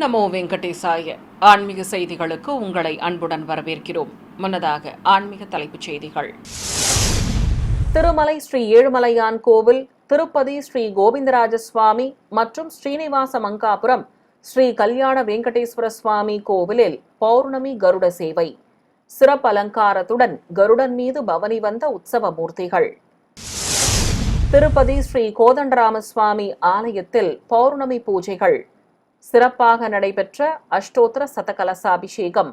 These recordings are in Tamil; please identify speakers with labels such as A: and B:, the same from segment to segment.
A: நமோ வெங்கடேசாய. ஆன்மீக செய்திகளுக்கு உங்களை அன்புடன் வரவேற்கிறோம். முன்னதாக ஆன்மீக தலைப்புச் செய்திகள். திருமலை ஸ்ரீ ஏழுமலையான் கோவில், திருப்பதி ஸ்ரீ கோவிந்தராஜ சுவாமி மற்றும் ஸ்ரீனிவாச மங்காபுரம் ஸ்ரீ கல்யாண வெங்கடேஸ்வர சுவாமி கோவிலில் பௌர்ணமி கருட சேவை. சிறப்பு அலங்காரத்துடன் கருடன் மீது பவனி வந்த உற்சவ மூர்த்திகள். திருப்பதி ஸ்ரீ கோதண்டராம சுவாமி ஆலயத்தில் பௌர்ணமி பூஜைகள். சிறப்பாக நடைபெற்ற அஷ்டோத்திர சதகலசாபிஷேகம்.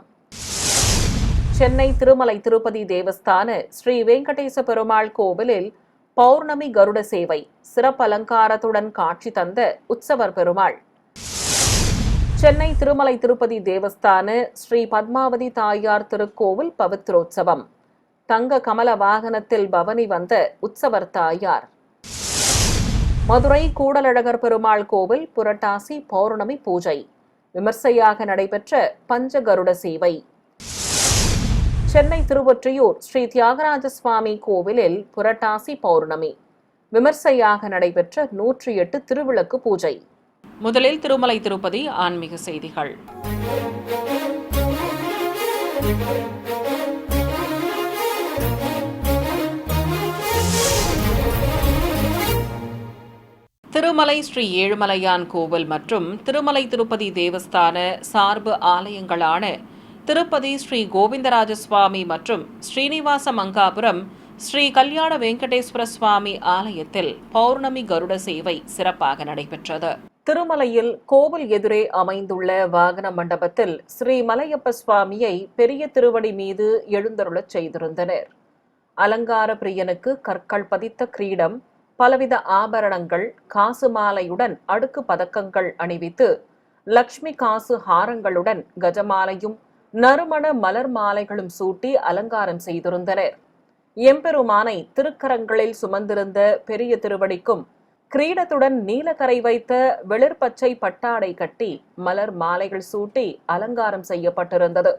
A: சென்னை திருமலை திருப்பதி தேவஸ்தான ஸ்ரீ வெங்கடேச பெருமாள் கோவிலில் பௌர்ணமி கருட சேவை. சிறப்பு அலங்காரத்துடன் காட்சி தந்த உற்சவர் பெருமாள். சென்னை திருமலை திருப்பதி தேவஸ்தான ஸ்ரீ பத்மாவதி தாயார் திருக்கோவில் பவித்ரோற்சவம். தங்க கமல வாகனத்தில் பவனி வந்த உற்சவர் தாயார். மதுரை கூடலழகர் பெருமாள் கோவில் புரட்டாசி பௌர்ணமி பூஜை. விமர்சையாக நடைபெற்ற பஞ்சகருட சேவை. சென்னை திருவொற்றியூர் ஸ்ரீ தியாகராஜ சுவாமி கோவிலில் புரட்டாசி பௌர்ணமி. விமர்சையாக நடைபெற்ற 108 திருவிளக்கு பூஜை. முதலில் திருமலை திருப்பதி ஆன்மீக செய்திகள். திருமலை ஸ்ரீ ஏழுமலையான் கோவில் மற்றும் திருமலை திருப்பதி தேவஸ்தான சார்பு ஆலயங்களான திருப்பதி ஸ்ரீ கோவிந்தராஜ சுவாமி மற்றும் ஸ்ரீனிவாச மங்காபுரம் ஸ்ரீ கல்யாண வெங்கடேஸ்வர சுவாமி ஆலயத்தில் பௌர்ணமி கருட சேவை சிறப்பாக நடைபெற்றது. திருமலையில் கோவில் எதிரே அமைந்துள்ள வாகன மண்டபத்தில் ஸ்ரீ மலையப்ப சுவாமியை பெரிய திருவடி மீது எழுந்தருளச் செய்திருந்தனர். அலங்கார பிரியனுக்கு கற்கள் பதித்த கிரீடம், பலவித ஆபரணங்கள், காசு மாலையுடன் அடுக்கு பதக்கங்கள் அணிவித்து லக்ஷ்மி காசு ஹாரங்களுடன் கஜமாலையும் நறுமண மலர் மாலைகளும் சூட்டி அலங்காரம் செய்திருந்தனர். எம்பெருமானை திருக்கரங்களில் சுமந்திருந்த பெரிய திருவடிக்கும் கிரீடத்துடன் நீலக்கரை வைத்த வெளிர்பச்சை பட்டாடை கட்டி மலர் மாலைகள் சூட்டி அலங்காரம் செய்யப்பட்டிருந்தது.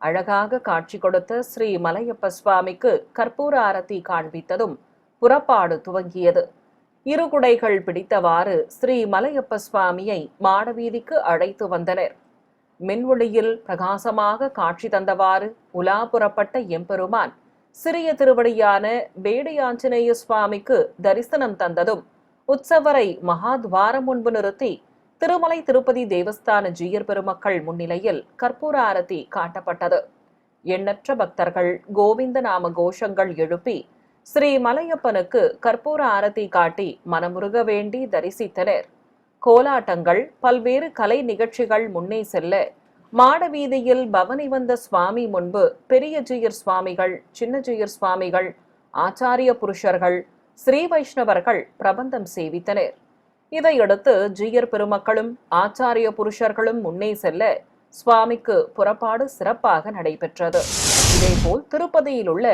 A: அழகாக காட்சி கொடுத்த ஸ்ரீ மலையப்ப சுவாமிக்கு கற்பூர ஆரத்தி காண்பித்ததும் புறப்பாடு துவங்கியது. இருகுடைகள் பிடித்தவாறு ஸ்ரீ மலையப்ப சுவாமியை மாடவீதிக்கு அழைத்து வந்தனர். மின்வொளியில் பிரகாசமாக காட்சி தந்தவாறு உலா புறப்பட்ட எம்பெருமான் சிறிய திருவடியான வேடி ஆஞ்சநேய சுவாமிக்கு தரிசனம் தந்ததும் உற்சவரை மகாத்வாரம் முன்பு நிறுத்தி திருமலை திருப்பதி தேவஸ்தான ஜீயர் பெருமக்கள் முன்னிலையில் கற்பூர ஆரத்தி காட்டப்பட்டது. எண்ணற்ற பக்தர்கள் கோவிந்த நாம கோஷங்கள் எழுப்பி ஸ்ரீ மலையப்பனுக்கு கற்பூர ஆரத்தி காட்டி மனமுருக வேண்டி தரிசித்தனர். கோலாட்டங்கள், பல்வேறு கலை நிகழ்ச்சிகள் முன்னே செல்ல மாடவீதியில் பவனி வந்த சுவாமி முன்பு பெரிய ஜீயர் சுவாமிகள், சின்ன ஜீயர் சுவாமிகள், ஆச்சாரிய புருஷர்கள், ஸ்ரீ வைஷ்ணவர்கள் பிரபந்தம் சேவித்தனர். இதையடுத்து ஜீயர் பெருமக்களும் ஆச்சாரிய புருஷர்களும் முன்னே செல்ல சுவாமிக்கு புறப்பாடு சிறப்பாக நடைபெற்றது. இதேபோல் திருப்பதியில் உள்ள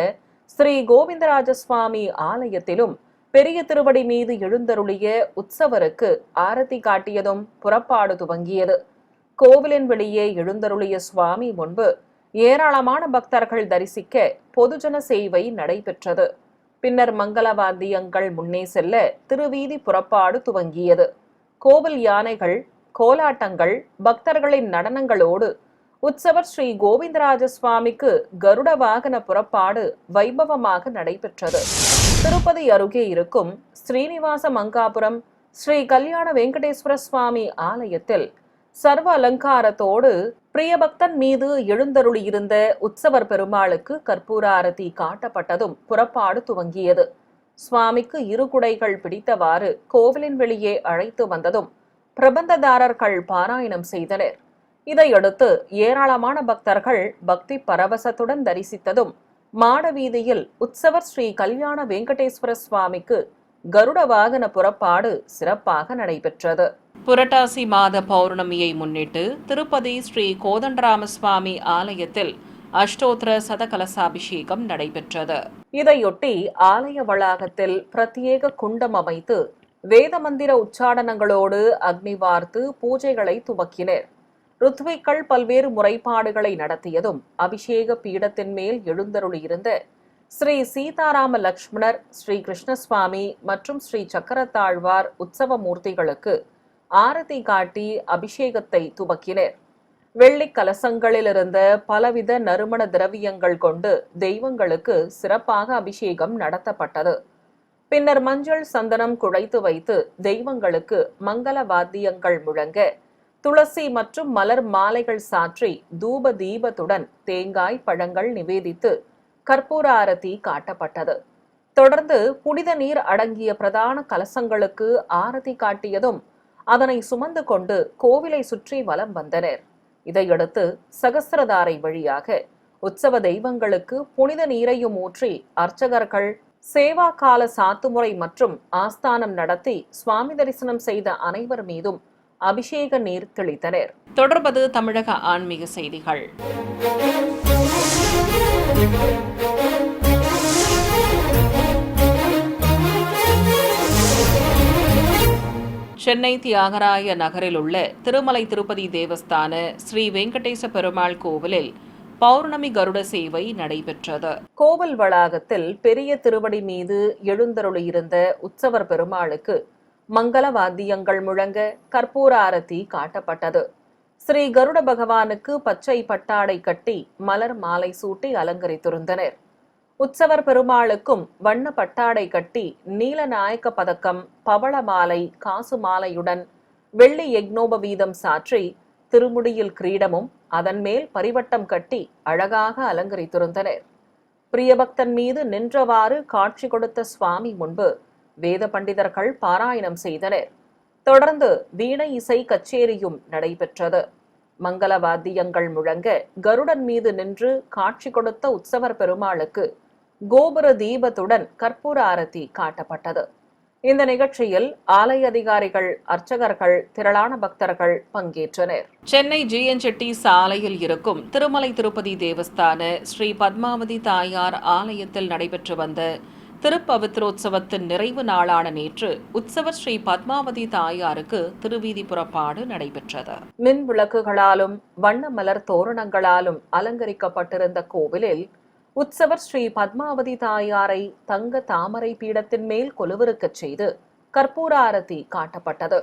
A: ஸ்ரீ கோவிந்தராஜ சுவாமி ஆலயத்திலும் பெரிய திருவடி மீது எழுந்தருளிய உற்சவருக்கு ஆரத்தி காட்டியதும் புறப்பாடு துவங்கியது. கோவிலின் வெளியே எழுந்தருளிய சுவாமி முன்பு ஏராளமான பக்தர்கள் தரிசிக்க பொதுஜன சேவை நடைபெற்றது. பின்னர் மங்கள வாத்தியங்கள் முன்னே செல்ல திருவீதி புறப்பாடு துவங்கியது. கோவில் யானைகள், கோலாட்டங்கள், பக்தர்களின் நடனங்களோடு உற்சவர் ஸ்ரீ கோவிந்தராஜ சுவாமிக்கு கருட வாகன புறப்பாடு வைபவமாக நடைபெற்றது. திருப்பதி அருகே இருக்கும் ஸ்ரீனிவாச மங்காபுரம் ஸ்ரீ கல்யாண வெங்கடேஸ்வர சுவாமி ஆலயத்தில் சர்வ அலங்காரத்தோடு பிரியபக்தன் மீது எழுந்தருளியிருந்த உற்சவர் பெருமாளுக்கு கற்பூர ஆரத்தி காட்டப்பட்டதும் புறப்பாடு துவங்கியது. சுவாமிக்கு இருகுடைகள் பிடித்தவாறு கோவிலின் வெளியே அழைத்து வந்ததும் பிரபந்ததாரர்கள் பாராயணம் செய்தனர். இதையடுத்து ஏராளமான பக்தர்கள் பக்தி பரவசத்துடன் தரிசித்ததும் மாடவீதியில் உற்சவர் ஸ்ரீ கல்யாண வெங்கடேஸ்வர சுவாமிக்கு கருட வாகன புறப்பாடு சிறப்பாக நடைபெற்றது. புரட்டாசி மாத பௌர்ணமியை முன்னிட்டு திருப்பதி ஸ்ரீ கோதண்டராம சுவாமி ஆலயத்தில் அஷ்டோத்திர சதகலசாபிஷேகம் நடைபெற்றது. இதையொட்டி ஆலய வளாகத்தில் பிரத்யேக குண்டம் அமைத்து வேத மந்திர உச்சாடனங்களோடு அக்னி வார்த்து பூஜைகளை துவக்கினர். ருத்விக்கள் பல்வேறு முறைப்பாடுகளை நடத்தியதும் அபிஷேக பீடத்தின் மேல் எழுந்தருளியிருந்த ஸ்ரீ சீதாராம லக்ஷ்மணர், ஸ்ரீ கிருஷ்ணசுவாமி மற்றும் ஸ்ரீ சக்கரத்தாழ்வார் உற்சவ மூர்த்திகளுக்கு ஆரத்தி காட்டி அபிஷேகத்தை துவக்கினர். வெள்ளி கலசங்களில் இருந்த பலவித நறுமண திரவியங்கள் கொண்டு தெய்வங்களுக்கு சிறப்பாக அபிஷேகம் நடத்தப்பட்டது. பின்னர் மஞ்சள் சந்தனம் குழைத்து வைத்து தெய்வங்களுக்கு மங்கள வாத்தியங்கள் முழங்க, துளசி மற்றும் மலர் மாலைகள் சாற்றி தூப தீபத்துடன் தேங்காய் பழங்கள் நிவேதித்து கற்பூர ஆரத்தி காட்டப்பட்டது. தொடர்ந்து புனித நீர் அடங்கிய பிரதான கலசங்களுக்கு ஆரத்தி காட்டியதும் அதனை சுமந்து கொண்டு கோவிலை சுற்றி வலம் வந்தனர். இதையடுத்து சகஸ்ரதாரை வழியாக உற்சவ தெய்வங்களுக்கு புனித நீரையும் ஊற்றி அர்ச்சகர்கள் சேவா கால சாத்துமுறை மற்றும் ஆஸ்தானம் நடத்தி சுவாமி தரிசனம் செய்த அனைவர் மீதும் அபிஷேக நீர் தெளித்தனர். தொடர்பது தமிழக ஆன்மீக செய்திகள். சென்னை தியாகராய நகரில் உள்ள திருமலை திருப்பதி தேவஸ்தான ஸ்ரீ வெங்கடேச பெருமாள் கோவிலில் பௌர்ணமி கருட சேவை நடைபெற்றது. கோவில் வளாகத்தில் பெரிய திருவடி மீது எழுந்தருளியிருந்த உற்சவர் பெருமாளுக்கு மங்கள வாத்தியங்கள் முழங்க கற்பூர ஆரத்தி காட்டப்பட்டது. ஸ்ரீ கருட பகவானுக்கு பச்சை பட்டாடை கட்டி மலர் மாலை சூட்டி அலங்கரித்திருந்தனர். உற்சவர் பெருமாளுக்கும் வண்ண பட்டாடை கட்டி நீலநாயக்க பதக்கம், பவள மாலை, காசு மாலையுடன் வெள்ளி யக்னோபவீதம் சாற்றி திருமுடியில் கிரீடமும் அதன் மேல் பரிவட்டம் கட்டி அழகாக அலங்கரித்திருந்தனர். பிரியபக்தன் மீது நின்றவாறு காட்சி கொடுத்த சுவாமி முன்பு வேத பண்டிதர்கள் பாராயணம் செய்தனர். தொடர்ந்து வீணை இசை கச்சேரியும் நடைபெற்றது. மங்கள வாத்தியங்கள் முழங்க கருடன் மீது நின்று காட்சி கொடுத்த உற்சவர் பெருமாளுக்கு கோபுர தீபத்துடன் கற்பூர ஆரத்தி காட்டப்பட்டது. இந்த நிகழ்ச்சியில் ஆலய அதிகாரிகள், அர்ச்சகர்கள், திரளான பக்தர்கள் பங்கேற்றனர். சென்னை ஜிஎன் செட்டி சாலையில் இருக்கும் திருமலை திருப்பதி தேவஸ்தான ஸ்ரீ பத்மாவதி தாயார் ஆலயத்தில் நடைபெற்று வந்த திருப்பவித்ரோத்சவத்தின் நிறைவு நாளான நேற்று உற்சவர் ஸ்ரீ பத்மாவதி தாயாருக்கு திருவீதி புறப்பாடு நடைபெற்றது. மின் விளக்குகளாலும் வண்ண மலர் தோரணங்களாலும் அலங்கரிக்கப்பட்டிருந்த கோவிலில் உற்சவர் ஸ்ரீ பத்மாவதி தாயாரை தங்க தாமரை பீடத்தின் மேல் கொலுவிருக்கச் செய்து கற்பூர ஆரத்தி காட்டப்பட்டது.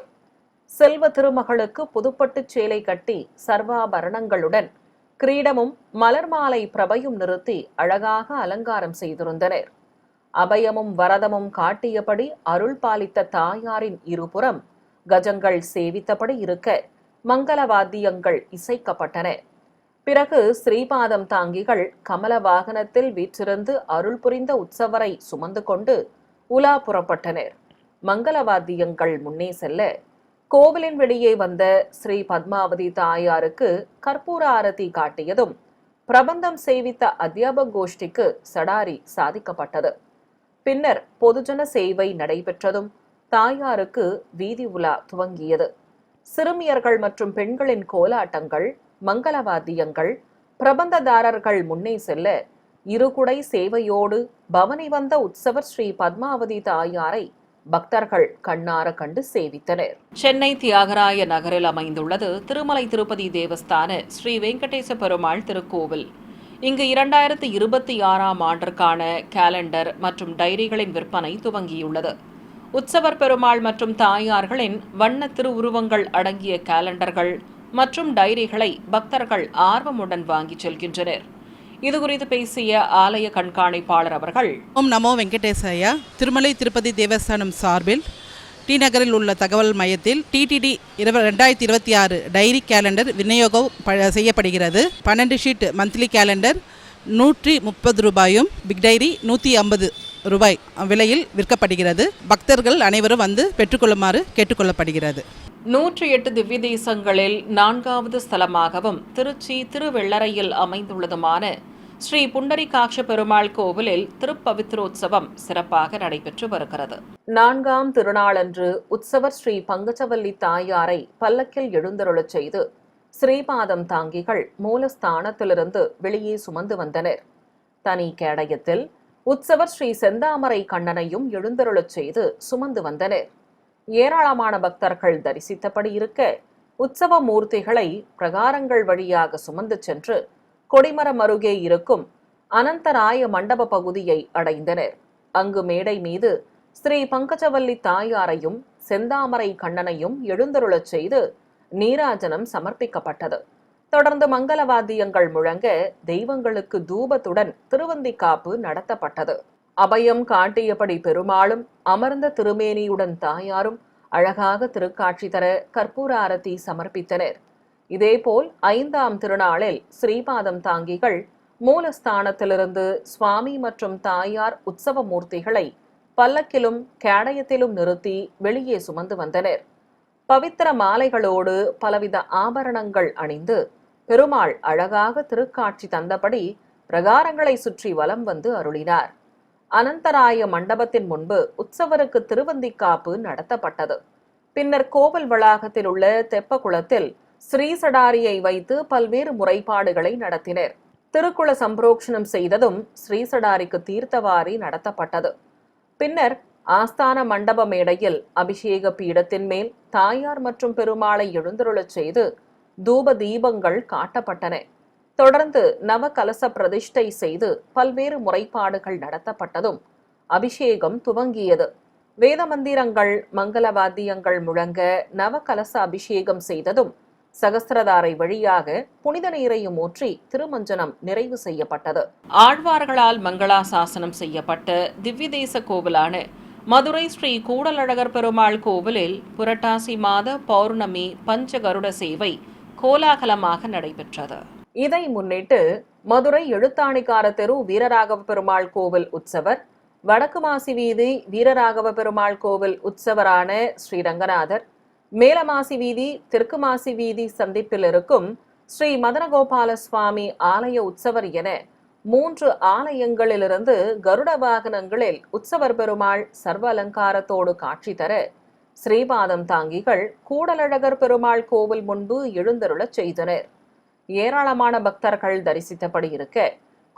A: செல்வ திருமகளுக்கு புதுப்பட்டு சேலை கட்டி சர்வாபரணங்களுடன் கிரீடமும் மலர் மாலை பிரபையும் நிறுத்தி அழகாக அலங்காரம் செய்திருந்தனர். அபயமும் வரதமும் காட்டியபடி அருள் பாலித்த தாயாரின் இருபுறம் கஜங்கள் சேவித்தபடி இருக்க மங்கள வாத்தியங்கள் இசைக்கப்பட்டன. பிறகு ஸ்ரீபாதம் தாங்கிகள் கமல வாகனத்தில் வீற்றிருந்து அருள் புரிந்த உற்சவரை சுமந்து கொண்டு உலா புறப்பட்டனர். மங்கள வாத்தியங்கள் முன்னே செல்ல கோவிலின் வெளியே வந்த ஸ்ரீ பத்மாவதி தாயாருக்கு கற்பூர ஆரத்தி காட்டியதும் பிரபந்தம் சேவித்த அத்தியாபக கோஷ்டிக்கு சடாரி சாதிக்கப்பட்டது. பின்னர் பொதுஜன சேவை நடைபெற்றதும் தாயாருக்கு வீதி உலா துவங்கியது. சிறுமியர்கள் மற்றும் பெண்களின் கோலாட்டங்கள், மங்கள வாத்தியங்கள், பிரபந்ததாரர்கள் முன்னே செல்ல இருகுடை சேவையோடு பவனி வந்த உற்சவர் ஸ்ரீ பத்மாவதி தாயாரை பக்தர்கள் கண்ணார கண்டு சேவித்தனர். சென்னை தியாகராய நகரில் அமைந்துள்ளது திருமலை திருப்பதி தேவஸ்தான ஸ்ரீ வெங்கடேச பெருமாள் திருக்கோவில். இங்கு 2026ஆம் ஆண்டிற்கான கேலண்டர் மற்றும் டைரிகளின் விற்பனை துவங்கியுள்ளது. உற்சவர் பெருமாள் மற்றும் தாயார்களின் வண்ண திருவுருவங்கள் அடங்கிய கேலண்டர்கள் மற்றும் டைரிகளை பக்தர்கள் ஆர்வமுடன் வாங்கி செல்கின்றனர். இதுகுறித்து பேசிய ஆலய கண்காணிப்பாளர் அவர்கள்,
B: ஓம் நமோ வெங்கடேசையா. திருமலை திருப்பதி தேவஸ்தானம் சார்பில் டி நகரில் உள்ள தகவல் மையத்தில் டிடிடி 2026 டைரி கேலண்டர் விநியோகம் செய்யப்படுகிறது. 12 ஷீட் மந்த்லி கேலண்டர் 130 ரூபாயும், பிக் டைரி 150 ரூபாய் விலையில் விற்கப்படுகிறது. பக்தர்கள் அனைவரும் வந்து பெற்றுக்கொள்ளுமாறு கேட்டுக்கொள்ளப்படுகிறது.
A: 108 திவ்ய தேசங்களில் 4வது ஸ்தலமாகவும் திருச்சி திருவெள்ளரையில் அமைந்துள்ளதுமான ஸ்ரீ புண்டரிகாட்ச பெருமாள் கோவிலில் திருப்பவித்ரோத்சவம் சிறப்பாக நடைபெற்று வருகிறது. 4ஆம் திருநாளன்று உற்சவர் ஸ்ரீ பங்கஜவல்லி தாயாரை பல்லக்கில் எழுந்தருளச் செய்து ஸ்ரீபாதம் தாங்கிகள் மூலஸ்தானத்திலிருந்து வெளியே சுமந்து வந்தனர். தனி கேடயத்தில் உற்சவர் ஸ்ரீ செந்தாமரை கண்ணனையும் எழுந்தருளச் செய்து சுமந்து வந்தனர். ஏராளமான பக்தர்கள் தரிசித்தபடி இருக்க உற்சவ மூர்த்திகளை பிரகாரங்கள் வழியாக சுமந்து சென்று கொடிமரம் அருகே இருக்கும் அனந்தராய மண்டப பகுதியை அடைந்தனர். அங்கு மேடை மீது ஸ்ரீ பங்கஜவல்லி தாயாரையும் செந்தாமரை கண்ணனையும் எழுந்தருளச் செய்து நீராஜனம் சமர்ப்பிக்கப்பட்டது. தொடர்ந்து மங்களவாத்தியங்கள் முழங்க தெய்வங்களுக்கு தூபத்துடன் திருவந்திக்காப்பு நடத்தப்பட்டது. அபயம் காட்டியபடி பெருமாளும் அமர்ந்த திருமேனியுடன் தாயாரும் அழகாக திருக்காட்சி தர கற்பூர ஆரத்தி சமர்ப்பித்தனர். இதேபோல் 5ஆம் திருநாளில் ஸ்ரீபாதம் தாங்கிகள் மூலஸ்தானத்திலிருந்து சுவாமி மற்றும் தாயார் உற்சவ மூர்த்திகளை பல்லக்கிலும் கேடயத்திலும் நிறுத்தி வெளியே சுமந்து வந்தனர். பவித்திர மாலைகளோடு பலவித ஆபரணங்கள் அணிந்து பெருமாள் அழகாக திருக்காட்சி தந்தபடி பிரகாரங்களை சுற்றி வலம் வந்து அருளினார். அனந்தராய மண்டபத்தின் முன்பு உற்சவருக்கு திருவந்திக்காப்பு நடத்தப்பட்டது. பின்னர் கோவில் வளாகத்தில் உள்ள தெப்பகுளத்தில் ஸ்ரீசடாரியை வைத்து பல்வேறு முறைப்பாடுகளை நடத்தினர். திருக்குள சம்பரோக்ஷணம் செய்ததும் ஸ்ரீசடாரிக்கு தீர்த்தவாரி நடத்தப்பட்டது. பின்னர் ஆஸ்தான மண்டப மேடையில் அபிஷேக பீடத்தின் மேல் தாயார் மற்றும் பெருமாளை எழுந்தருளச் செய்து தூப தீபங்கள் காட்டப்பட்டன. தொடர்ந்து நவ கலச பிரதிஷ்டை செய்து பல்வேறு முறைப்பாடுகள் நடத்தப்பட்டதும் அபிஷேகம் துவங்கியது. வேத மந்திரங்கள் மங்களவாத்தியங்கள் முழங்க நவ கலச அபிஷேகம் செய்ததும் சகஸ்திரதாரை வழியாக புனித நீரையும் ஊற்றி திருமஞ்சனம் நிறைவு செய்யப்பட்டது. ஆழ்வார்களால் மங்களாசாசனம் செய்யப்பட்ட திவ்யதேச கோவிலான மதுரை ஸ்ரீ கூடலழகர் பெருமாள் கோவிலில் புரட்டாசி மாத பௌர்ணமி பஞ்சகருட சேவை கோலாகலமாக நடைபெற்றது. இதை முன்னிட்டு மதுரை எழுத்தாணிக்கார தெரு வீரராகவ பெருமாள் கோவில் உற்சவர், வடக்கு மாசி வீதி வீரராகவ பெருமாள் கோவில் உற்சவரான ஸ்ரீரங்கநாதர், மேலமாசி வீதி தெற்கு மாசி வீதி சந்திப்பில் இருக்கும் ஸ்ரீ மதனகோபால சுவாமி ஆலய உற்சவர் என 3 ஆலயங்களிலிருந்து கருட வாகனங்களில் உற்சவர் பெருமாள் சர்வ அலங்காரத்தோடு காட்சி தர ஸ்ரீபாதம் தாங்கிகள் கூடலழகர் பெருமாள் கோவில் முன்பு எழுந்தருளச் செய்தனர். ஏராளமான பக்தர்கள் தரிசித்தபடி இருக்க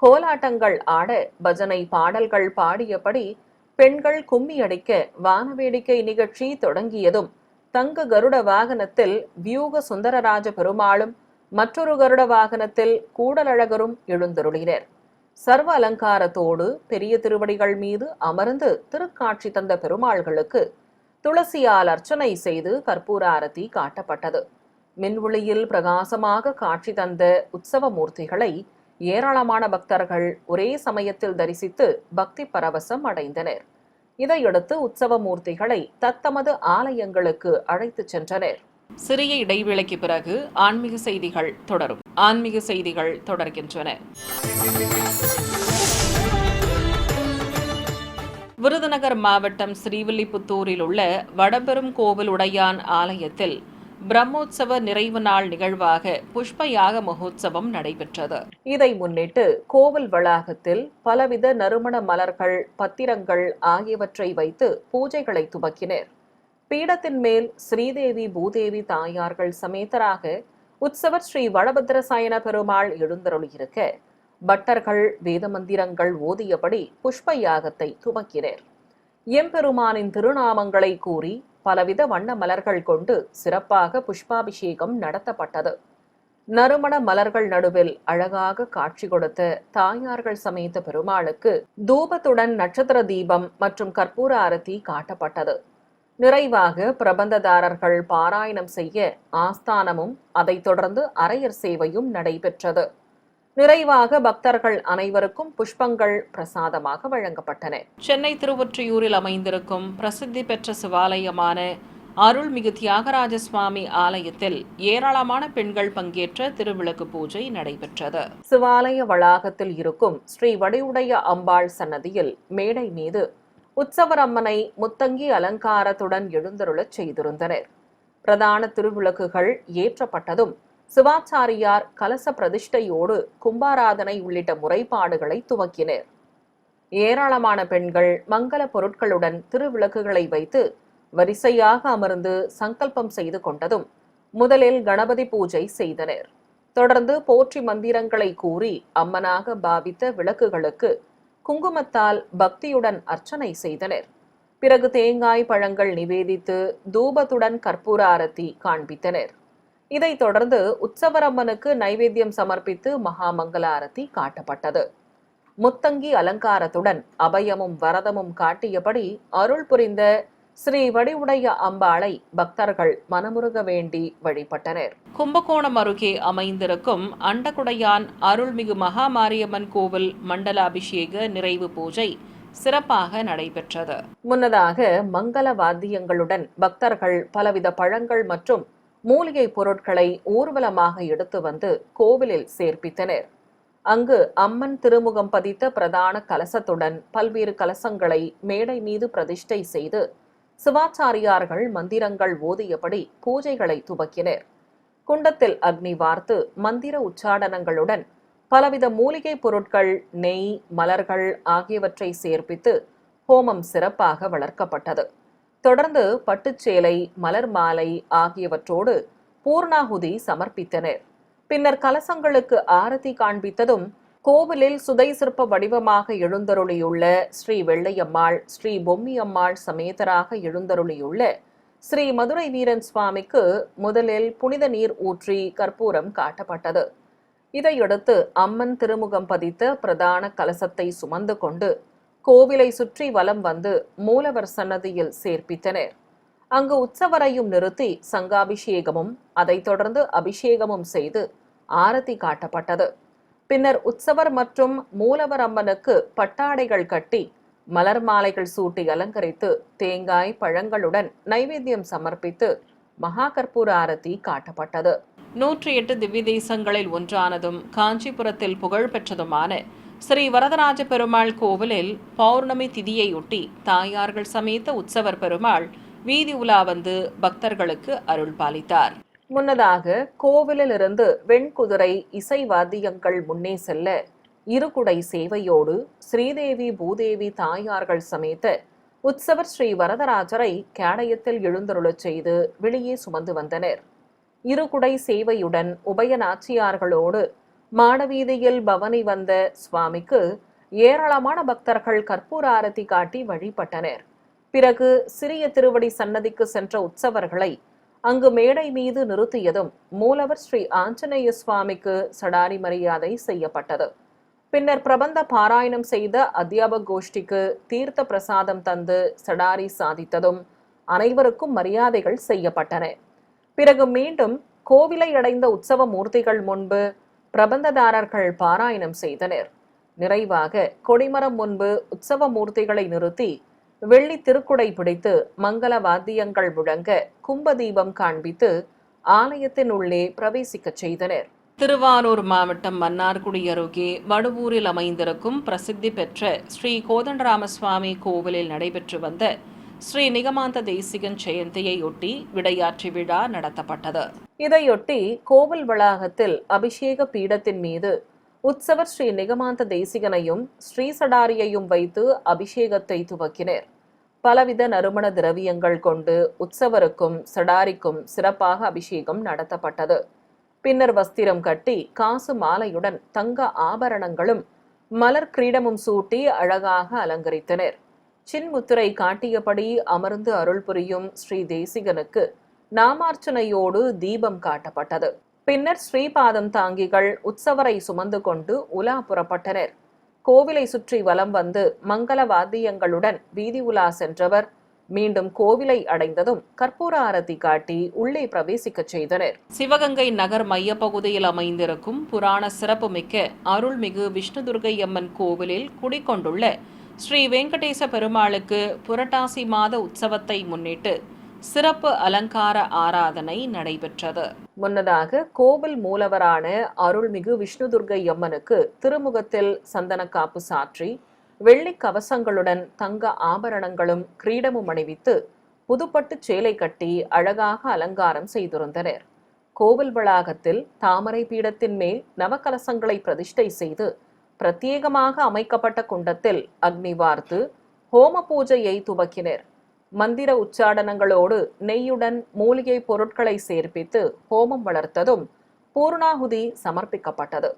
A: கோலாட்டங்கள் ஆட பஜனை பாடல்கள் பாடியபடி பெண்கள் கும்மி அடிக்க வானவேடிக்கை நிகழ்ச்சி தொடங்கியதும் தங்க கருட வாகனத்தில் வியூக சுந்தரராஜ பெருமாளும் மற்றொரு கருட வாகனத்தில் கூடலழகரும் எழுந்தருளினர். சர்வ அலங்காரத்தோடு பெரிய திருவடிகள் மீது அமர்ந்து திருக்காட்சி தந்த பெருமாள்களுக்கு துளசியால் அர்ச்சனை செய்து கற்பூர ஆரத்தி காட்டப்பட்டது. மின்ஒளியில் பிரகாசமாக காட்சி தந்த உற்சவ மூர்த்திகளை ஏராளமான பக்தர்கள் ஒரே சமயத்தில் தரிசித்து பக்தி பரவசம் அடைந்தனர். இதையடுத்து உற்சவ மூர்த்திகளை தத்தமது ஆலயங்களுக்கு அழைத்துச் சென்றனர். சிறிய இடைவேளைக்கு பிறகு ஆன்மீக செய்திகள் தொடரும். ஆன்மீக செய்திகள் தொடர்கின்றன. விருதுநகர் மாவட்டம் ஸ்ரீவில்லிபுத்தூரில் உள்ள வடபெரும் கோவில் உடையான் ஆலயத்தில் பிரம்மோற்சவ நிறைவு நாள் நிகழ்வாக புஷ்பயாக மகோத்சவம் நடைபெற்றது. இதை முன்னிட்டு கோவில் வளாகத்தில் பலவித நறுமண மலர்கள், பத்திரங்கள் ஆகியவற்றை வைத்து பூஜைகளை துவக்கினர். பீடத்தின் மேல் ஸ்ரீதேவி பூதேவி தாயார்கள் சமேதராக உற்சவர் ஸ்ரீ வடபத்திரசாயன பெருமாள் எழுந்தருளியிருக்க பட்டர்கள் வேத மந்திரங்கள் ஓதியபடி புஷ்ப யாகத்தை துவக்கினர். எம்பெருமானின் திருநாமங்களை கூறி பலவித வண்ண மலர்கள் கொண்டு சிறப்பாக புஷ்பாபிஷேகம் நடத்தப்பட்டது. நறுமண மலர்கள் நடுவில் அழகாக காட்சி கொடுத்த தாயார்கள் சமேத பெருமாளுக்கு தூபத்துடன் நட்சத்திர தீபம் மற்றும் கற்பூர ஆரத்தி காட்டப்பட்டது. நிறைவாக பிரபந்ததாரர்கள் பாராயணம் செய்ய ஆஸ்தானமும் அதைத் தொடர்ந்து அரையர் சேவையும் நடைபெற்றது. நிறைவாக பக்தர்கள் அனைவருக்கும் புஷ்பங்கள் பிரசாதமாக வழங்கப்பட்டன. சென்னை திருவொற்றியூரில் அமைந்திருக்கும் பிரசித்தி பெற்ற சிவாலயமான அருள்மிகு தியாகராஜ சுவாமி ஆலயத்தில் ஏராளமான பெண்கள் பங்கேற்ற திருவிளக்கு பூஜை நடைபெற்றது. சிவாலய வளாகத்தில் இருக்கும் ஸ்ரீ வடிவுடைய அம்பாள் சன்னதியில் மேடை மீது உற்சவர் அம்மனை முத்தங்கி அலங்காரத்துடன் எழுந்தருளச் செய்திருந்தனர். பிரதான திருவிளக்குகள் ஏற்றப்பட்டதும் சிவாச்சாரியார் கலச பிரதிஷ்டையோடு கும்பாராதனை உள்ளிட்ட முறைப்பாடுகளை துவக்கினர். ஏராளமான பெண்கள் மங்கள பொருட்களுடன் திருவிளக்குகளை வைத்து வரிசையாக அமர்ந்து சங்கல்பம் செய்து கொண்டதும் முதலில் கணபதி பூஜை செய்தனர். தொடர்ந்து போற்றி மந்திரங்களை கூறி அம்மனாக பாவித்த விளக்குகளுக்கு குங்குமத்தால் பக்தியுடன் அர்ச்சனை செய்தனர். பிறகு தேங்காய் பழங்கள் நிவேதித்து தூபத்துடன் கற்பூர ஆரத்தி காண்பித்தனர். இதைத் தொடர்ந்து உற்சவரம்மனுக்கு நைவேத்தியம் சமர்ப்பித்து மகாமங்கல ஆரத்தி காட்டப்பட்டது. முத்தங்கி அலங்காரத்துடன் அபயமும் வரதமும் காட்டியபடி அருள் புரிந்த ஸ்ரீ வடிவுடைய அம்பாளை பக்தர்கள் மனமுருக வேண்டி வழிபட்டனர். கும்பகோணம் அருகே அமைந்திருக்கும் அண்டகுடையான் அருள்மிகு மகாமாரியம்மன் கோவில் மண்டல அபிஷேக நிறைவு பூஜை சிறப்பாக நடைபெற்றது. முன்னதாக மங்கள வாத்தியங்களுடன் பக்தர்கள் பலவித பழங்கள் மற்றும் மூலிகை பொருட்களை ஊர்வலமாக எடுத்து வந்து கோவிலில் சேர்ப்பித்தனர். அங்கு அம்மன் திருமுகம் பதித்த பிரதான கலசத்துடன் பல்வேறு கலசங்களை மேடை மீது பிரதிஷ்டை செய்து சிவாச்சாரியார்கள் மந்திரங்கள் ஓதியபடி பூஜைகளை துவக்கினர். குண்டத்தில் அக்னி வார்த்து மந்திர உச்சாடனங்களுடன் பலவித மூலிகை பொருட்கள், நெய், மலர்கள் ஆகியவற்றை சேர்ப்பித்து ஹோமம் சிறப்பாக வளர்க்கப்பட்டது. தொடர்ந்து பட்டுச்சேலை, மலர் மாலை ஆகியவற்றோடு பூர்ணாகுதி சமர்ப்பித்தனர். பின்னர் கலசங்களுக்கு ஆரத்தி காண்பித்ததும் கோவிலில் சுதை சிற்ப வடிவமாக எழுந்தருளியுள்ள ஸ்ரீ வெள்ளையம்மாள், ஸ்ரீ பொம்மியம்மாள் சமேதராக எழுந்தருளியுள்ள ஸ்ரீ மதுரை வீரன் சுவாமிக்கு முதலில் புனித நீர் ஊற்றி கற்பூரம் காட்டப்பட்டது. இதையடுத்து அம்மன் திருமுகம் பதித்த பிரதான கலசத்தை சுமந்து கொண்டு கோவிலை சுற்றி வலம் வந்து மூலவர் சன்னதியில் சேர்ப்பித்தனர். அங்கு உற்சவரையும் நிறுத்தி சங்காபிஷேகமும் அதைத் தொடர்ந்து அபிஷேகமும் செய்து ஆரத்தி காட்டப்பட்டது. பின்னர் உற்சவர் மற்றும் மூலவர் அம்மனுக்கு பட்டாடைகள் கட்டி மலர் மாலைகள் சூட்டி அலங்கரித்து தேங்காய், பழங்களுடன் நைவேத்தியம் சமர்ப்பித்து மகா கற்பூர ஆரத்தி காட்டப்பட்டது. 108 திவ்ய தேசங்களில் ஒன்றானதும் காஞ்சிபுரத்தில் புகழ்பெற்றதுமான ஸ்ரீ வரதராஜ பெருமாள் கோவிலில் பௌர்ணமி திதியையொட்டி தாயார்கள் சமேத உற்சவர் பெருமாள் வீதி உலா வந்து பக்தர்களுக்கு அருள் பாலித்தார். முன்னதாக கோவிலில் இருந்து வெண்குதிரை இசை வாத்தியங்கள் முன்னே செல்ல இருகுடை சேவையோடு ஸ்ரீதேவி, பூதேவி தாயார்கள் சமேத உற்சவர் ஸ்ரீ வரதராஜரை கேடயத்தில் எழுந்தருளச் செய்து வெளியே சுமந்து வந்தனர். இருகுடை சேவையுடன் உபய நாச்சியார்களோடு மாடவீதியில் பவனி வந்த சுவாமிக்கு ஏராளமான பக்தர்கள் கற்பூர ஆரத்தி காட்டி வழிபட்டனர். பிறகு சிறிய திருவடி சன்னதிக்கு சென்ற உற்சவர்களை அங்கு மேடை மீது நிறுத்தியதும் மூலவர் ஸ்ரீ ஆஞ்சநேய சுவாமிக்கு சடாரி மரியாதை செய்யப்பட்டது. பின்னர் பிரபந்த பாராயணம் செய்த அத்தியாபக கோஷ்டிக்கு தீர்த்த பிரசாதம் தந்து சடாரி சாதித்ததும் அனைவருக்கும் மரியாதைகள் செய்யப்பட்டன. பிறகு மீண்டும் கோவிலை அடைந்த உற்சவ மூர்த்திகள் முன்பு பிரபந்ததாரர்கள் பாராயணம் செய்தனர். நிறைவாக கொடிமரம் முன்பு உற்சவ மூர்த்திகளை நிறுத்தி வெள்ளி திருக்குடை பிடித்து மங்கள வாத்தியங்கள் முழங்க கும்பதீபம் காண்பித்து ஆலயத்தின் உள்ளே பிரவேசிக்க செய்தனர். திருவாரூர் மாவட்டம் மன்னார்குடி அருகே வடுவூரில் அமைந்திருக்கும் பிரசித்தி பெற்ற ஸ்ரீ கோதண்டராமசுவாமி கோவிலில் நடைபெற்று வந்த ஸ்ரீ நிகமாந்த தேசிகன் ஜெயந்தியையொட்டி விடையாற்றி விழா நடத்தப்பட்டது. இதையொட்டி கோவில் வளாகத்தில் அபிஷேக பீடத்தின் மீது உற்சவர் ஸ்ரீ நிகமாந்த தேசிகனையும் ஸ்ரீ சடாரியையும் வைத்து அபிஷேகத்தை துவக்கினர். பலவித நறுமண திரவியங்கள் கொண்டு உற்சவருக்கும் சடாரிக்கும் சிறப்பாக அபிஷேகம் நடத்தப்பட்டது. பின்னர் வஸ்திரம் கட்டி காசு மாலையுடன் தங்க ஆபரணங்களும் மலர் கிரீடமும் சூட்டி அழகாக அலங்கரித்தனர். சின்முத்திரை காட்டியபடி அமர்ந்து அருள் புரியும் ஸ்ரீ தேசிகனுக்கு நாமார்ச்சனையோடு தீபம் காட்டப்பட்டது. பின்னர் ஸ்ரீபாதம் தாங்கிகள் உற்சவரை சுமந்து கொண்டு உலா புறப்பட்டனர். கோவிலை சுற்றி வலம் வந்து மங்கள வாத்தியங்களுடன் வீதி உலா சென்றவர் மீண்டும் கோவிலை அடைந்ததும் கற்பூர ஆரத்தி காட்டி உள்ளே பிரவேசிக்க செய்தனர். சிவகங்கை நகர் மையப்பகுதியில் அமைந்திருக்கும் புராண சிறப்புமிக்க அருள்மிகு விஷ்ணுதுர்க்கை அம்மன் கோவிலில் குடிக்கொண்டுள்ள ஸ்ரீ வெங்கடேச பெருமாளுக்கு புரட்டாசி மாத உற்சவத்தை முன்னிட்டு சிறப்பு அலங்கார ஆராதனை நடைபெற்றது. முன்னதாக கோவில் மூலவரான அருள்மிகு விஷ்ணுதுர்க்கை அம்மனுக்கு திருமுகத்தில் சந்தன காப்பு சாற்றி வெள்ளி கவசங்களுடன் தங்க ஆபரணங்களும் கிரீடமும் அணிவித்து புதுப்பட்டு சேலை கட்டி அழகாக அலங்காரம் செய்திருந்தனர். கோவில் வளாகத்தில் தாமரை பீடத்தின் மேல் நவகலசங்களை பிரதிஷ்டை செய்து பிரத்யேகமாக அமைக்கப்பட்ட குண்டத்தில் அக்னி வார்த்து ஹோம பூஜையை துவக்கினர். மந்திர உச்சாடனங்களோடு நெய்யுடன் மூலிகை பொருட்களை சேர்ப்பித்து ஹோமம் வளர்த்ததும் பூர்ணாகுதி சமர்ப்பிக்கப்பட்டது.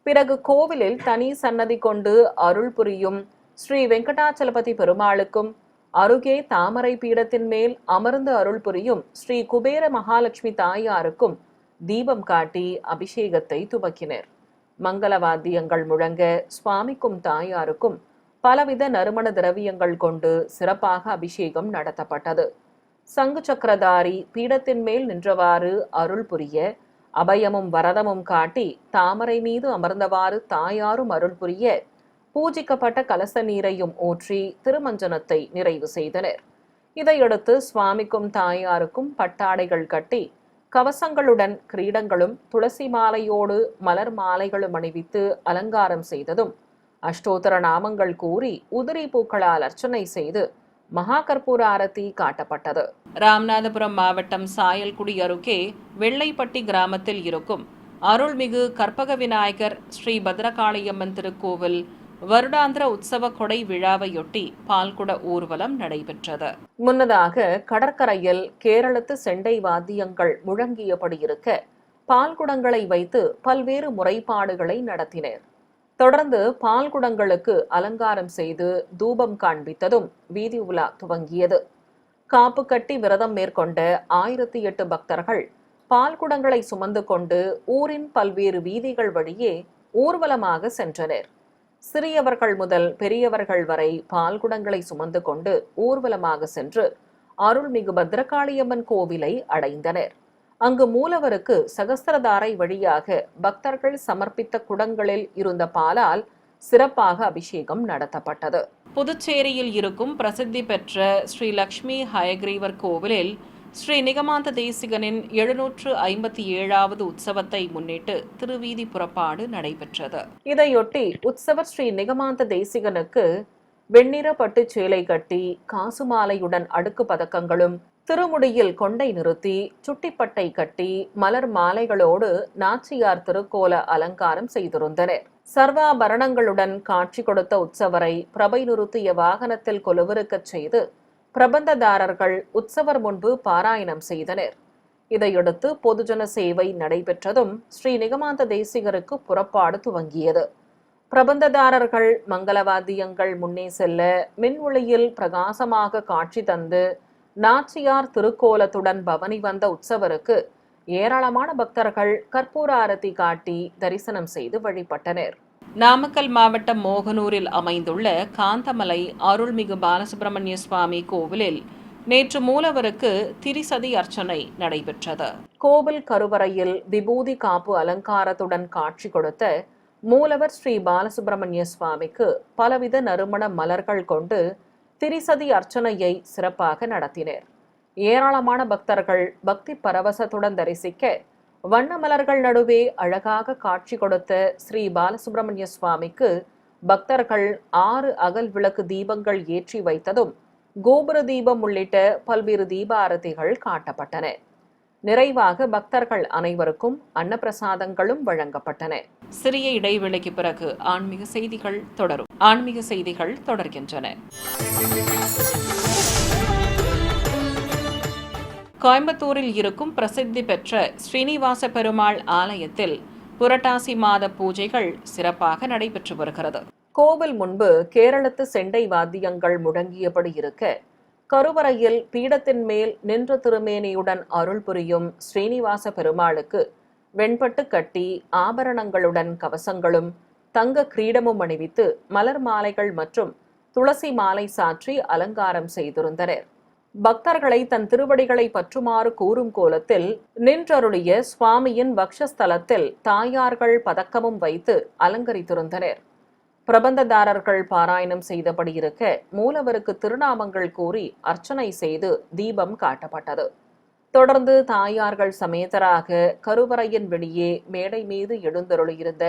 A: பிறகு கோவிலில் தனி சன்னதி கொண்டு அருள் புரியும் ஸ்ரீ வெங்கடாச்சலபதி பெருமாளுக்கும் அருகே தாமரை பீடத்தின் மேல் அமர்ந்து அருள் புரியும் ஸ்ரீ குபேர மகாலட்சுமி தாயாருக்கும் தீபம் காட்டி அபிஷேகத்தை துவக்கினர். மங்கள வாத்தியங்கள் முழங்க சுவாமிக்கும் தாயாருக்கும் பலவித நறுமண திரவியங்கள் கொண்டு சிறப்பாக அபிஷேகம் நடத்தப்பட்டது. சங்கு சக்கரதாரி பீடத்தின் மேல் நின்றவாறு அருள் புரிய, அபயமும் வரதமும் காட்டி தாமரை மீது அமர்ந்தவாறு தாயாரும் அருள் புரிய, பூஜிக்கப்பட்ட கலச நீரையும் ஊற்றி திருமஞ்சனத்தை நிறைவு செய்தனர். இதையடுத்து சுவாமிக்கும் தாயாருக்கும் பட்டாடைகள் கட்டி கவசங்களுடன் கிரீடங்களும் துளசி மாலையோடு மலர் மாலைகளும் அணிவித்து அலங்காரம் செய்ததும், அஷ்டோத்தர நாமங்கள் கூறி உதிரி பூக்களால் அர்ச்சனை செய்து மகா கற்பூர ஆரத்தி காட்டப்பட்டது. ராமநாதபுரம் மாவட்டம் சாயல்குடி அருகே வெள்ளைப்பட்டி கிராமத்தில் இருக்கும் அருள்மிகு கற்பக விநாயகர் ஸ்ரீ பத்ரகாளியம்மன் திருக்கோவில் வருடாந்திர உற்சவ கொடை விழாவையொட்டி பால்குட ஊர்வலம் நடைபெற்றது. முன்னதாக கடற்கரையில் கேரளத்து செண்டை வாத்தியங்கள் முழங்கியபடி இருக்க பால்குடங்களை வைத்து பல்வேறு முறைப்பாடுகளை நடத்தினர். தொடர்ந்து பால்குடங்களுக்கு அலங்காரம் செய்து தூபம் காண்பித்ததும் வீதி உலா துவங்கியது. காப்பு கட்டி விரதம் மேற்கொண்ட 1008 பக்தர்கள் பால்குடங்களை சுமந்து கொண்டு ஊரின் பல்வேறு வீதிகள் வழியே ஊர்வலமாக சென்றனர். சிறியவர்கள் முதல் பெரியவர்கள் வரை பால்குடங்களை சுமந்து கொண்டு ஊர்வலமாக சென்று அருள்மிகு பத்ரகாளியம்மன் கோவிலை அடைந்தனர். அங்கு மூலவருக்கு சகஸ்திரதாரை வழியாக பக்தர்கள் சமர்ப்பித்த குடங்களில் இருந்த பாலால் சிறப்பாக அபிஷேகம் நடத்தப்பட்டது. புதுச்சேரியில் இருக்கும் பிரசித்தி பெற்ற ஸ்ரீ லக்ஷ்மி ஹயக்ரீவர் கோவிலில் ஸ்ரீ நிகமாந்த தேசிகனின் 757வது உற்சவத்தை முன்னிட்டு திருவீதி புறப்பாடு நடைபெற்றது. இதையொட்டி உற்சவர் ஸ்ரீ நிகமாந்த தேசிகனுக்கு வெண்ணிற பட்டு சேலை கட்டி காசு மாலையுடன் அடுக்கு பதக்கங்களும், திருமுடியில் கொண்டை நிறுத்தி சுட்டிப்பட்டை கட்டி மலர் மாலைகளோடு நாச்சியார் திருக்கோல அலங்காரம் செய்திருந்தனர். சர்வாபரணங்களுடன் காட்சி கொடுத்த உற்சவரை பிரபை நிறுத்திய வாகனத்தில் கொலுவிருக்கச் செய்து பிரபந்ததாரர்கள் உற்சவர் முன்பு பாராயணம் செய்தனர். இதையடுத்து பொதுஜன சேவை நடைபெற்றதும் ஸ்ரீ நிகமாந்த தேசிகருக்கு புறப்பாடு துவங்கியது. பிரபந்ததாரர்கள் மங்களவாத்தியங்கள் முன்னே செல்ல மின் ஒளியில் பிரகாசமாக காட்சி தந்து நாச்சியார் திருக்கோலத்துடன் பவனி வந்த உற்சவருக்கு ஏராளமான பக்தர்கள் கற்பூர ஆரத்தி காட்டி தரிசனம் செய்து வழிபட்டனர். நாமக்கல் மாவட்டம் மோகனூரில் அமைந்துள்ள காந்தமலை அருள்மிகு பாலசுப்பிரமணிய சுவாமி கோவிலில் நேற்று மூலவருக்கு திரிசதி அர்ச்சனை நடைபெற்றது. கோவில் கருவறையில் விபூதி காப்பு அலங்காரத்துடன் காட்சி கொடுத்த மூலவர் ஸ்ரீ பாலசுப்பிரமணிய சுவாமிக்கு பலவித நறுமண மலர்கள் கொண்டு திரிசதி அர்ச்சனையை சிறப்பாக நடத்தினர். ஏராளமான பக்தர்கள் பக்தி பரவசத்துடன் தரிசிக்க வண்ண மலர்கள் நடுவே அழகாக காட்சி கொடுத்த ஸ்ரீ பாலசுப்பிரமணிய சுவாமிக்கு பக்தர்கள் 6 அகல் விளக்கு தீபங்கள் ஏற்றி வைத்ததும் கோபுர தீபம் உள்ளிட்ட பல்வேறு தீப ஆரத்திகள் காட்டப்பட்டன. நிறைவாக பக்தர்கள் அனைவருக்கும் அன்னப்பிரசாதங்களும் வழங்கப்பட்டன. சிறிய இடைவெளிக்கு பிறகு ஆன்மீக செய்திகள் தொடரும். ஆன்மீக செய்திகள் தொடர்கின்றன. கோயம்புத்தூரில் இருக்கும் பிரசித்தி பெற்ற ஸ்ரீனிவாச பெருமாள் ஆலயத்தில் புரட்டாசி மாத பூஜைகள் சிறப்பாக நடைபெற்று வருகிறது. கோவில் முன்பு கேரளத்து செண்டை வாத்தியங்கள் முழங்கியபடி இருக்க கருவறையில் பீடத்தின் மேல் நின்ற திருமேனியுடன் அருள் புரியும் ஸ்ரீனிவாச பெருமாளுக்கு வெண்பட்டு கட்டி ஆபரணங்களுடன் கவசங்களும் தங்க கிரீடமும் அணிவித்து மலர் மாலைகள் மற்றும் துளசி மாலை சாற்றி அலங்காரம் செய்திருந்தனர். பக்தர்களை தன் திருவடிகளை பற்றுமாறு கூறும் கோலத்தில் நின்றருளிய சுவாமியின் வக்ஷஸ்தலத்தில் தாயார்கள் பதக்கமும் வைத்து அலங்கரித்திருந்தனர். பிரபந்ததாரர்கள் பாராயணம் செய்தபடி இருக்க மூலவருக்கு திருநாமங்கள் கூறி அர்ச்சனை செய்து தீபம் காட்டப்பட்டது. தொடர்ந்து தாயார்கள் சமேதராக கருவறையின் வெளியே மேடை மீது எழுந்தருளியிருந்த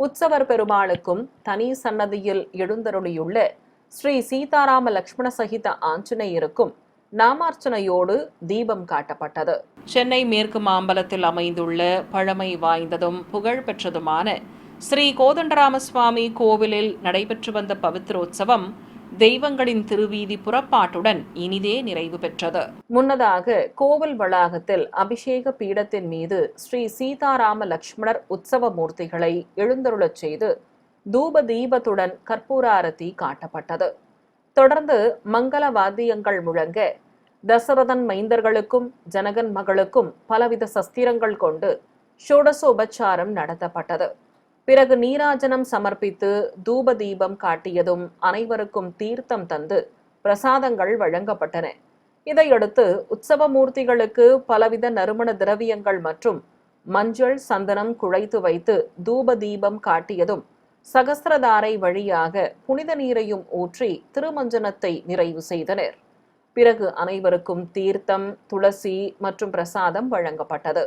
A: உற்சவர் பெருமாளுக்கும் தனி சன்னதியில் எழுந்தருளியுள்ள ஸ்ரீ சீதாராம லக்ஷ்மண சகித ஆஞ்சநேயருக்கும் நாமார்ச்சனையோடு தீபம் காட்டப்பட்டது. சென்னை மேற்கு மாம்பலத்தில் அமைந்துள்ள பழமை வாய்ந்ததும் புகழ்பெற்றதுமான ஸ்ரீ கோதண்டராமசுவாமி கோவிலில் நடைபெற்று வந்த பவித்ரோற்சவம் தெய்வங்களின் திருவீதி புறப்பாட்டுடன் இனிதே நிறைவு பெற்றது. முன்னதாக கோவில் வளாகத்தில் அபிஷேக பீடத்தின் மீது ஸ்ரீ சீதாராம லக்ஷ்மணர் உற்சவ மூர்த்திகளை எழுந்தருளச் செய்து தூப தீபத்துடன் கற்பூர ஆரத்தி காட்டப்பட்டது. தொடர்ந்து மங்கள வாத்தியங்கள் முழங்க தசரதன் மைந்தர்களுக்கும் ஜனகன் மகளுக்கும் பலவித சஸ்திரங்கள் கொண்டு ஷோடசோபச்சாரம் நடத்தப்பட்டது. பிறகு நீராஜனம் சமர்ப்பித்து தூப தீபம் காட்டியதும் அனைவருக்கும் தீர்த்தம் தந்து பிரசாதங்கள் வழங்கப்பட்டன. இதையடுத்து உற்சவ மூர்த்திகளுக்கு பலவித நறுமண திரவியங்கள் மற்றும் மஞ்சள் சந்தனம் குழைத்து வைத்து தூப தீபம் காட்டியதும் சகஸ்திரதாரை வழியாக புனித நீரையும் ஊற்றி திருமஞ்சனத்தை நிறைவு செய்தனர். பிறகு அனைவருக்கும் தீர்த்தம், துளசி மற்றும் பிரசாதம் வழங்கப்பட்டது.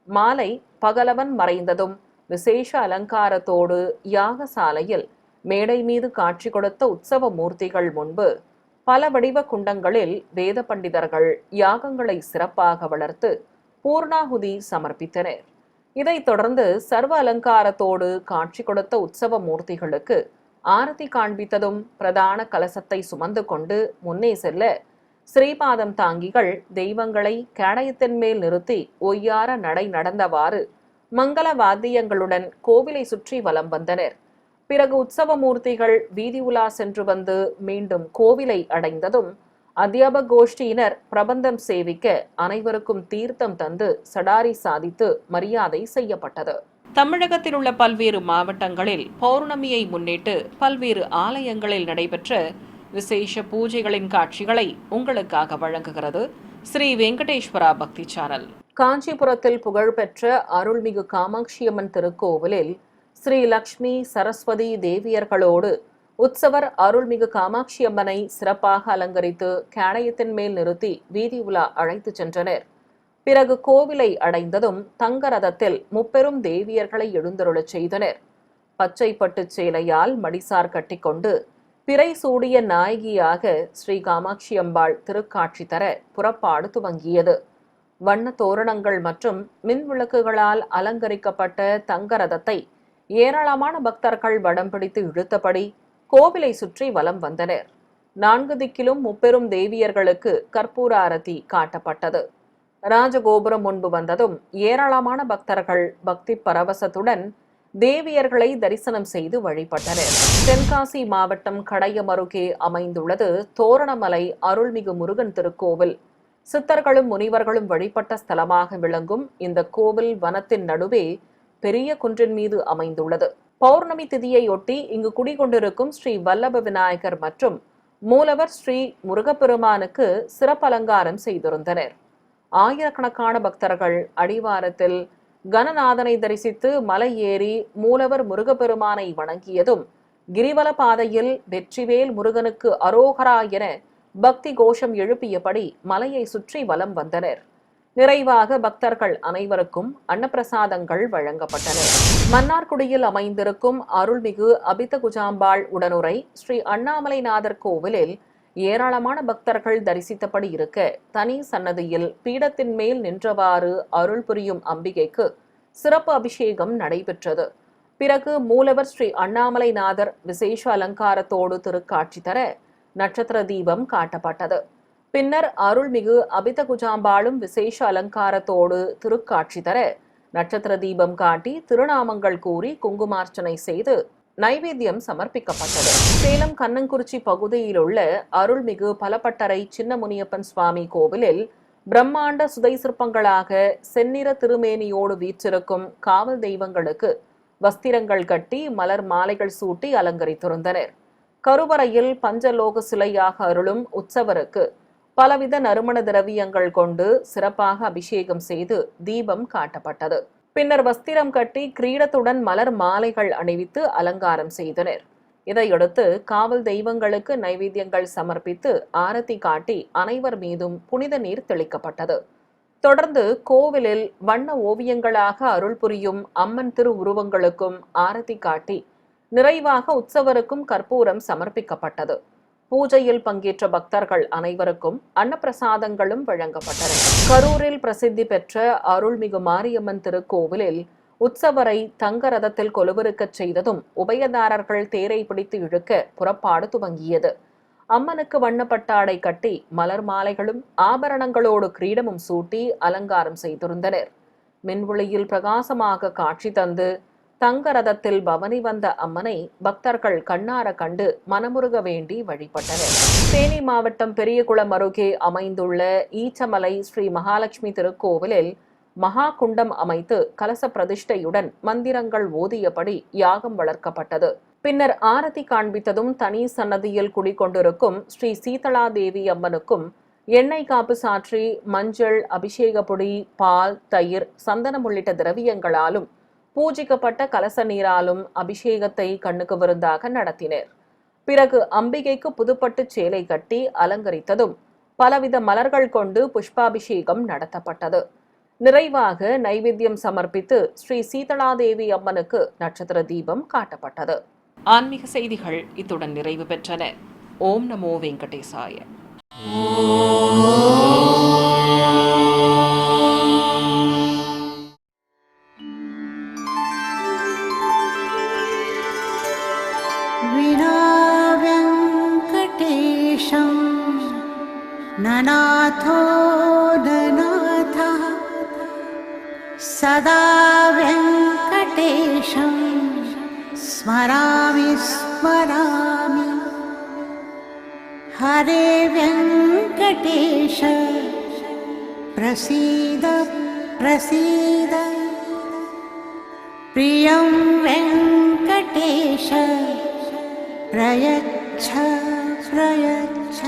A: மாலை பகலவன் மறைந்ததும் விசேஷ அலங்காரத்தோடு யாகசாலையில் மேடை மீது காட்சி கொடுத்த உற்சவ மூர்த்திகள் முன்பு பல வடிவ குண்டங்களில் வேத பண்டிதர்கள் யாகங்களை சிறப்பாக வளர்த்து பூர்ணாகுதி சமர்ப்பித்தனர். இதைத் தொடர்ந்து சர்வ அலங்காரத்தோடு காட்சி கொடுத்த உற்சவ மூர்த்திகளுக்கு ஆரத்தி காண்பித்ததும் பிரதான கலசத்தை சுமந்து கொண்டு முன்னே செல்ல ஸ்ரீபாதம் தாங்கிகள் தெய்வங்களை கேடயத்தின் மேல் நிறுத்தி ஒய்யார நடை நடந்தவாறு மங்கள வாத்தியங்களுடன் கோவிலை சுற்றி வலம் வந்தனர். பிறகு உற்சவ மூர்த்திகள் வீதி உலா சென்று வந்து மீண்டும் கோவிலை அடைந்ததும் அத்தியாப கோஷ்டியினர் பிரபந்தம் சேவிக்க அனைவருக்கும் தீர்த்தம் தந்து சடாரி சாதித்து மரியாதை செய்யப்பட்டது. தமிழகத்தில் உள்ள பல்வேறு மாவட்டங்களில் பௌர்ணமியை முன்னிட்டு பல்வேறு ஆலயங்களில் நடைபெற்ற விசேஷ பூஜைகளின் காட்சிகளை உங்களுக்காக வழங்குகிறது ஸ்ரீ வெங்கடேஸ்வரா பக்தி சேனல். காஞ்சிபுரத்தில் புகழ்பெற்ற அருள்மிகு காமாட்சியம்மன் திருக்கோவிலில் ஸ்ரீ லக்ஷ்மி சரஸ்வதி தேவியர்களோடு உற்சவர் அருள்மிகு காமாட்சியம்மனை சிறப்பாக அலங்கரித்து கேடயத்தின் மேல் நிறுத்தி வீதி உலா அழைத்து சென்றனர். பிறகு கோவிலை அடைந்ததும் தங்க ரதத்தில் முப்பெரும் தேவியர்களை எழுந்தருளச் செய்தனர். பச்சை பட்டு சேலையால் மடிசார் கட்டிக்கொண்டு பிறை சூடிய நாயகியாக ஸ்ரீ காமாட்சி அம்பாள் திருக்காட்சி தர புறப்பாடு துவங்கியது. வண்ண தோரணங்கள் மற்றும் மின் விளக்குகளால் அலங்கரிக்கப்பட்ட தங்க ரதத்தை ஏராளமான பக்தர்கள் வடம் பிடித்து இழுத்தபடி கோவிலை சுற்றி வலம் வந்தனர். 4 திக்கிலும் முப்பெரும் தேவியர்களுக்கு கற்பூர ஆரத்தி காட்டப்பட்டது. ராஜகோபுரம் முன்பு வந்ததும் ஏராளமான பக்தர்கள் பக்தி பரவசத்துடன் தேவியர்களை தரிசனம் செய்து வழிபட்டனர். தென்காசி மாவட்டம் கடையம் அருகே அமைந்துள்ளது தோரணமலை அருள்மிகு முருகன் திருக்கோவில். சித்தர்களும் முனிவர்களும் வழிபட்ட ஸ்தலமாக விளங்கும் இந்த கோவில் வனத்தின் நடுவே பெரிய குன்றின் மீது அமைந்துள்ளது. பௌர்ணமி திதியையொட்டி இங்கு குடிகொண்டிருக்கும் ஸ்ரீ வல்லப விநாயகர் மற்றும் மூலவர் ஸ்ரீ முருகப்பெருமானுக்கு சிறப்பு அலங்காரம் செய்திருந்தனர். ஆயிரக்கணக்கான பக்தர்கள் அடிவாரத்தில் கணநாதனை தரிசித்து மலை ஏறி மூலவர் முருகப்பெருமானை வணங்கியதும் கிரிவல பாதையில் வெற்றிவேல் முருகனுக்கு அரோகரா என பக்தி கோஷம் எழுப்பியபடி மலையை சுற்றி வலம் வந்தனர். நிறைவாக பக்தர்கள் அனைவருக்கும் அன்னப்பிரசாதங்கள் வழங்கப்பட்டன. மன்னார்குடியில் அமைந்திருக்கும் அருள்மிகு அபிதகுஜாம்பாள் உடனுரை ஸ்ரீ அண்ணாமலைநாதர் கோவிலில் ஏராளமான பக்தர்கள் தரிசித்தபடி இருக்க தனி சன்னதியில் பீடத்தின் மேல் நின்றவாறு அருள் புரியும் அம்பிகைக்கு சிறப்பு அபிஷேகம் நடைபெற்றது. பிறகு மூலவர் ஸ்ரீ அண்ணாமலைநாதர் விசேஷ அலங்காரத்தோடு திருக்காட்சி தர நட்சத்திர தீபம் காட்டப்பட்டது. பின்னர் அருள்மிகு அபிதகுஜாம்பாளும் விசேஷ அலங்காரத்தோடு திருக்காட்சி தர நட்சத்திர தீபம் காட்டி திருநாமங்கள் கூறி குங்குமார்ச்சனை செய்து நைவேத்தியம் சமர்ப்பிக்கப்பட்டது. சேலம் கண்ணங்குறிச்சி பகுதியில் உள்ள அருள்மிகு பலப்பட்டறை சின்ன முனியப்பன் சுவாமி கோவிலில் பிரம்மாண்ட சுதை சிற்பங்களாக செந்நிற திருமேனியோடு வீற்றிருக்கும் காவல் தெய்வங்களுக்கு வஸ்திரங்கள் கட்டி மலர் மாலைகள் சூட்டி அலங்கரித்திருந்தனர். கருவறையில் பஞ்சலோக சிலையாக அருளும் உற்சவருக்கு பலவித நறுமண திரவியங்கள் கொண்டு சிறப்பாக அபிஷேகம் செய்து தீபம் காட்டப்பட்டது. பின்னர் வஸ்திரம் கட்டி கிரீடத்துடன் மலர் மாலைகள் அணிவித்து அலங்காரம் செய்தனர். இதையடுத்து காவல் தெய்வங்களுக்கு நைவேத்தியங்கள் சமர்ப்பித்து ஆரத்தி காட்டி அனைவர் மீதும் புனித நீர் தெளிக்கப்பட்டது. தொடர்ந்து கோவிலில் வண்ண ஓவியங்களாக அருள் புரியும் அம்மன் திரு உருவங்களுக்கும் ஆரத்தி காட்டி நிறைவாக உற்சவருக்கும் கற்பூரம் சமர்ப்பிக்கப்பட்டது. பூஜையில் பங்கேற்ற பக்தர்கள் அனைவருக்கும் அன்னப்பிரசாதங்களும் வழங்கப்பட்டன. கரூரில் பிரசித்தி பெற்ற அருள்மிகு மாரியம்மன் திருக்கோவிலில் உற்சவரை தங்க ரதத்தில் கொலுவிருக்கச் செய்ததும் உபயதாரர்கள் தேரை பிடித்து இழுக்க புறப்பாடு துவங்கியது. அம்மனுக்கு வண்ணப்பட்டாடை கட்டி மலர் மாலைகளும் ஆபரணங்களோடு கிரீடமும் சூட்டி அலங்காரம் செய்திருந்தனர். மின்வொளியில் பிரகாசமாக காட்சி தந்து தங்க ரதத்தில் பவனி வந்த அம்மனை பக்தர்கள் கண்ணார கண்டு மனமுருக வேண்டி வழிபட்டனர். தேனி மாவட்டம் பெரியகுளம் அருகே அமைந்துள்ள ஈச்சமலை ஸ்ரீ மகாலட்சுமி திருக்கோவிலில் மகா குண்டம் அமைத்து கலச பிரதிஷ்டையுடன் மந்திரங்கள் ஓதியபடி யாகம் வளர்க்கப்பட்டது. பின்னர் ஆரத்தி காண்பித்ததும் தனி சன்னதியில் குடிகொண்டிருக்கும் ஸ்ரீ சீதளா தேவி அம்மனுக்கும் எண்ணெய் காப்பு சாற்றி மஞ்சள், அபிஷேக பொடி, பால், தயிர், சந்தனம் உள்ளிட்ட திரவியங்களாலும் பூஜிக்கப்பட்ட கலச நீராலும் அபிஷேகத்தை கண்ணுக்கு விருந்தாக நடத்தினர். பிறகு அம்பிகைக்கு புதுப்பட்டு சேலை கட்டி அலங்கரித்ததும் பலவித மலர்கள் கொண்டு புஷ்பாபிஷேகம் நடத்தப்பட்டது. நிறைவாக நைவேத்தியம் சமர்ப்பித்து ஸ்ரீ சீதளாதேவி அம்மனுக்கு நட்சத்திர தீபம் காட்டப்பட்டது. ஆன்மீக செய்திகள் இத்துடன் நிறைவு பெற்றன. ஓம் நமோ வெங்கடேசாய.
C: विनाव्यङ्कटेशं ननाथो ननाथः सदा व्यङ्कटेशं स्मरामि स्मरामि हरे व्यङ्कटेश प्रसीद प्रसीद प्रियं वेङ्कटेश प्रयच्छ प्रयच्छ।